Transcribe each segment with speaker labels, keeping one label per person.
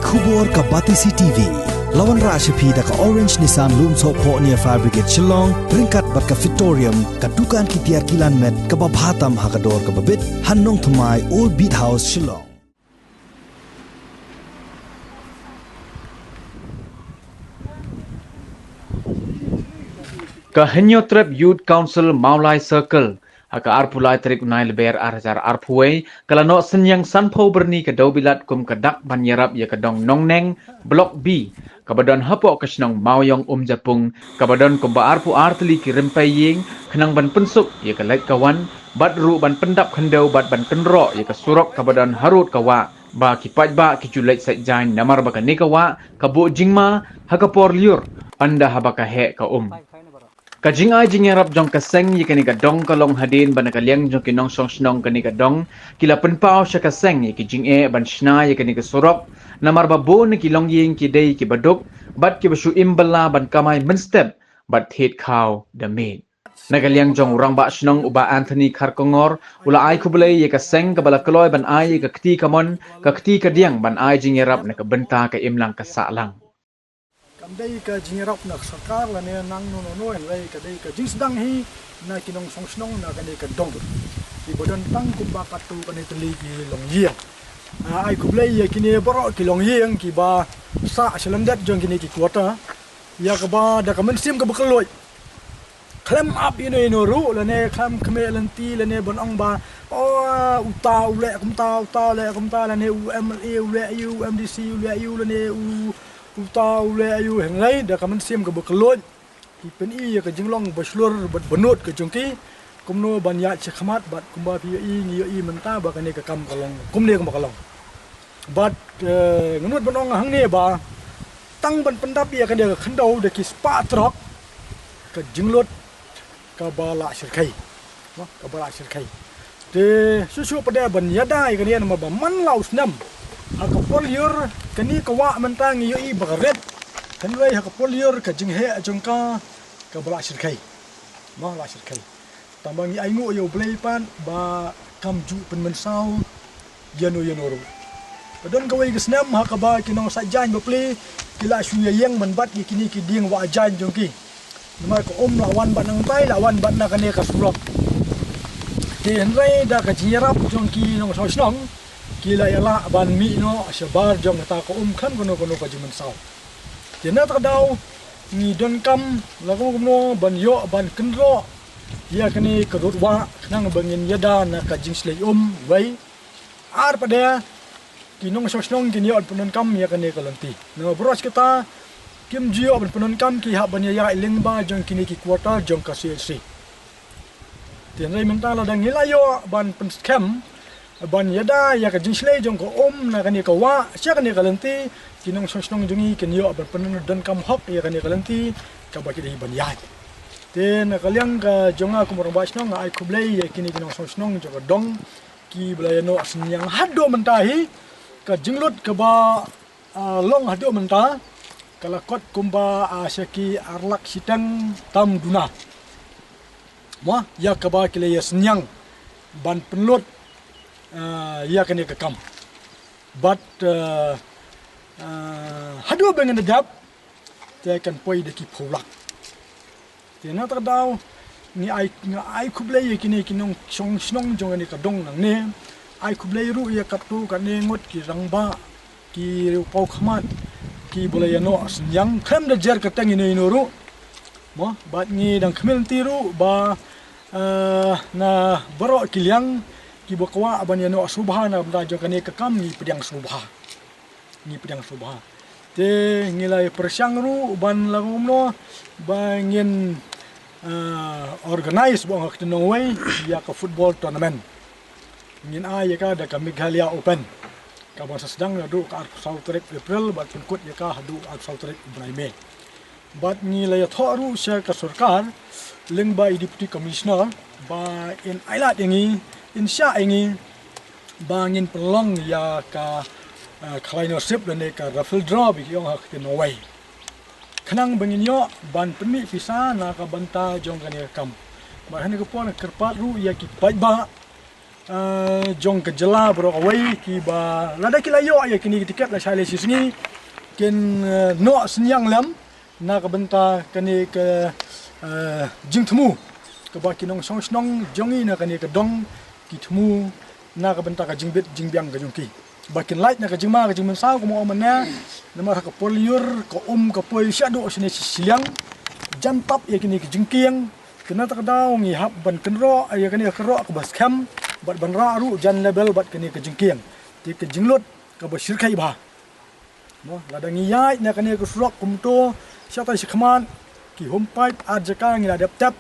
Speaker 1: Kubor ka Batisi TV. Lawan Rashapi da ka Orange Nissan Loom So Po near Fire Brigade Shillong, Ringkat bat ka Victorium, ka Dukan ki Tiar Kilan Met, ka Babhatam Hakador ka Babit, Hannong Thamai Old Beat House Shillong.
Speaker 2: Ka Henyo Trip Youth Council Maulai Circle haka arpulai terik unai leber arjar arpuai kalano senyang sanpo Byrni ke Dewbilat kum kedak ban Ïarap ya kedong Nongneng Blok B kabadon hapo kesnong Mawïong Umjapung kabadon kumba arpu arteli ki rempaying kenang ban pensuk ya ke lait kawan bat ru ban pendap kendau bat ban kenro ya ke surok kabadon harut kawa ba ki pajba ki julait sait jain namar ba ka nikawa kabu jingma haka por liur anda habaka he ka Kajing ay jing Ïarap jong kaseng yi kani kadong kalong hadin ban nakaliang jong kinong song snong kani kadong kila penpao siya kaseng yi kijing ban shna yi kani kasurok namar babo ni kilong ying kidei ki baduk bat ki basu imbala ban kamay menstep bat hit kaw damit. Nakaliang jong urang ba snong uba Anthony Karkongor ula ay kublay yi kaseng kabala kaloy ban ay kakti kamon kakti kadiang ban ay jing Ïarap nakabenta ka imlang kasalang.
Speaker 3: Đây ka Ïarap nak sarkar la ne nang no no lai ka dei ka jing sedang hi na kinong song snong na ka dei ka dong di bodan tang ku ba ka tu ka ne teli ki long yiang ai ku blai ya kini boro ki long yiang ki ba sa selandat jong kini ki kuota ya ka ba da ka men sim ka bakaloi klem up ino ru la ne klem kme lanti la ne bon ong ba uta ule kum ta la ne umla ule umdc ule la ne utau le ayu heng lai da kaman sim ka bakalon ki pen i ka jinglong baslur bat banut ka jongki kumno banya che khamat bat kumba pi i menta ba ka ne ka kam kalong kumne ka kalong bat ngunut banong hang ne ba tang ban pendap ya ka de khandau de ki spa trok ka jinglot ka bala sirkai ka bala sirkai de susu pada ban yada ka ne ma ba man laus nam haka polior kani kawa mentang iyo i bagaret kani wai haka polior ka jinghe jongka ka bala sirkai ma la sirkai tambang i aingu yo blai pan ba kamju pen mensau yano ro padon ka wai gsnam haka ba kinong sa jan ba ple kila shuya yang manbat ki kini ki ding wa jan jongki nama ko lawan ban nang tai lawan ban na kane ka surok ti henrai da ka Ïarap jongki nong so snong kila yala ban mi no shabar jong ta ko khan kono ka jiman saw tina ta daw ni don kam la ko no ban yo ban kenro ya kani karut wa nang bangin yada na ka jing slei wai ar pada kinong sosnong kin yo punon kam ya kani kalanti no bros kita kim jio ban punon kam ki ha ban ya iling ba jong kini ki quarter jong ka CLC tina mentala dang hilayo ban pen scam ban yada ya ka jinslei jong ko na kani ka wa sia kani kalanti kinong sosnong jongi ken yo ban penon dan kam hok ya kani kalanti ka ba ki ban ya ten kaliang ka jonga ku morong basnong ai kublei ya kini kinong sosnong jong dong ki blayano senyang hado mentahi ka jinglot ka ba long hado menta kala kot kumba asyaki arlak sitang tam duna mo ya ka ba kile ya senyang ban penlot ya kani ka kam but hadu bengen dap te kan poi de ki pholak te na ta daw ni ai kublei kini kinong song snong jong ni ka dong nang ne ai kublei ru ya kaptu kan ne ngot ki rangba ki pau khamat ki bolayano yang khem da jer ka tang ni no ru mo bat ni dang khmel ti ru ba na baro kiliang ki bokwa abanyano subhana bda jo kane ka kam ni pedang subha te ngilai persyang ru ban langomno bangin organize bong hak no way ya ka football tournament ngin ya ka da ka Meghalaya Open ka ba sedang adu ka South April bat kut ya ka hadu South May bat ngilai thoru sya ka sarkar ling ba deputy commissioner ba in ailat ingi insya ingi bangin pelong ya ka kalainoship dan ka raffle draw bi yong hak te Norway kanang bangin yo ban pemi visa na ka banta jong kan kam ba han ko pon kerpat ru ya ki paj ba jong ke jela bro away ki ba lada ki layo ya kini tiket la shale sisngi ken no senyang lam na ka benta kani ke jing thmu ke ba kinong song snong jongi na kani ke dong ki thmu na ka benta ka jingbit jingbiang ka jongki bakin light na ka jingma ka jingmen saw ko mo amana na ma ka poliur ko ka poi shadow sine siliang jantap ya kini ke jingkiang kena tak daw ngi hab ban kenro ya kani ka ro ka bas kham bat ban ra ru jan level bat kani ke jingkiang ti ke jinglot ka ba shirkai ba no lada ngi yai na kani ke surok kumto syata sikman ki home pipe arjaka ngi ladap tap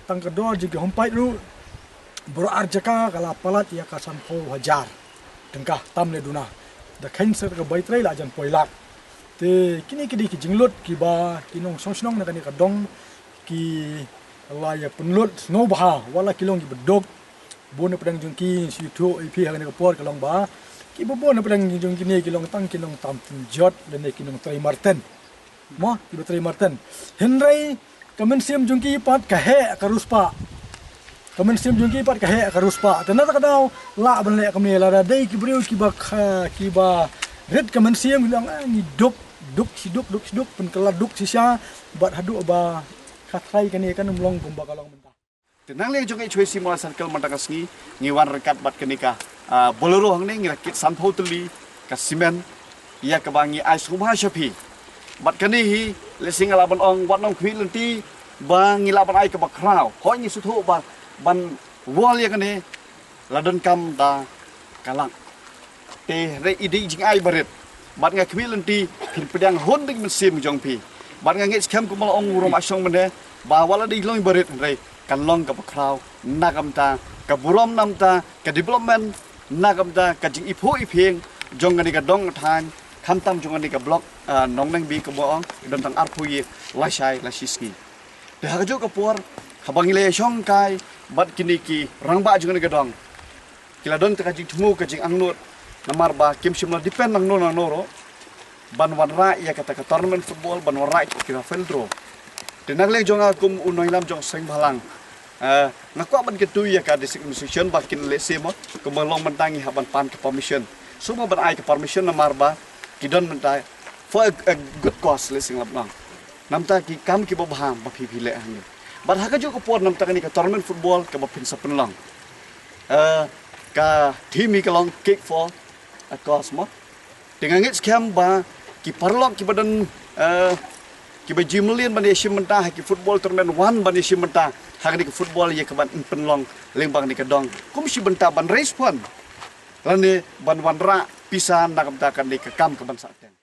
Speaker 3: tang ke do jing home pipe ru bro arjaka kala palat ya kasan ho hajar tengkah tam le duna da cancer ka baitrai la jan poilak te kini ki jinglot ki ba kinong sonsnong na kani ka dong ki Allah ya penlut snow bah wala kilong ki bedog bon pedang jungki situ ip ha ka por kalong ba ki bon pedang jungki ni kilong tang kilong tam jot le ne kilong trai marten mo ki trai marten henry kamen sim jungki pat ka he ka ruspa kamen sim jungki pat ka he ka ruspa tena ta daw la ban le kam ne la dai ki breu ki ba red kamen sim bilang ni duk pen kala duk sisa bat hadu ba katrai kani kan umlong gumba kalong mentah
Speaker 4: tenang le jong choi simula circle mantangasngi ngiwan rekat bat kenika bolero hangne ngirakit sanpho tuli ka simen ia ka bangi ais rumah shapi bat kani hi le singala ban ong wat nong khwi lenti ba ngila ban ai ka ba krau ho ni su thu ba ban wol ya kani ladon kam da kalang te re idi jing ai baret bat nga khwi lenti pin pedang hon ding mesim jong pi ban nga ngit skam kumal ong rom asong mene ba wala di long baret re kan long ka crowd nagamta ka burom namta ka development nagamta ka jing ipho ipeng jong ngani ka dong than khamtam jong ngani ka block nongneng bi ka boong don tang arpui la shai la shiski de ha jo ka por habangile shong kai bat kini ki rangba jong ngani ka dong kila dong ta ka jing thmu ka jing angnut namar ba kim simla depend nang no noro ban wanra ya kata ka tournament football ban wanra kira feldro tenang leng jonga kum unoi lam jong seng balang ngakwa ban ketu ya ka district administration bakin le semo kumalong mentangi haban pan ke permission semua ban ai ke permission namar ba kidon mentai for a good cause le sing labnang namta ki kam ki babham ba phi le ang ban ha ka jo ko por namta ni ka tournament football ka ba pin sapen lang ka team mi ka long kick for a cause mo dengan ngit scam ba ki parlok ki badan ki ba jimlien ban yesim mentah ki football tournament one ban yesim mentah hak ni ki football ye ka ban penlong lembang ni ka dong kum si benta ban race pun lani ban wanra pisan nak kan ni ka kam ka ban sa ten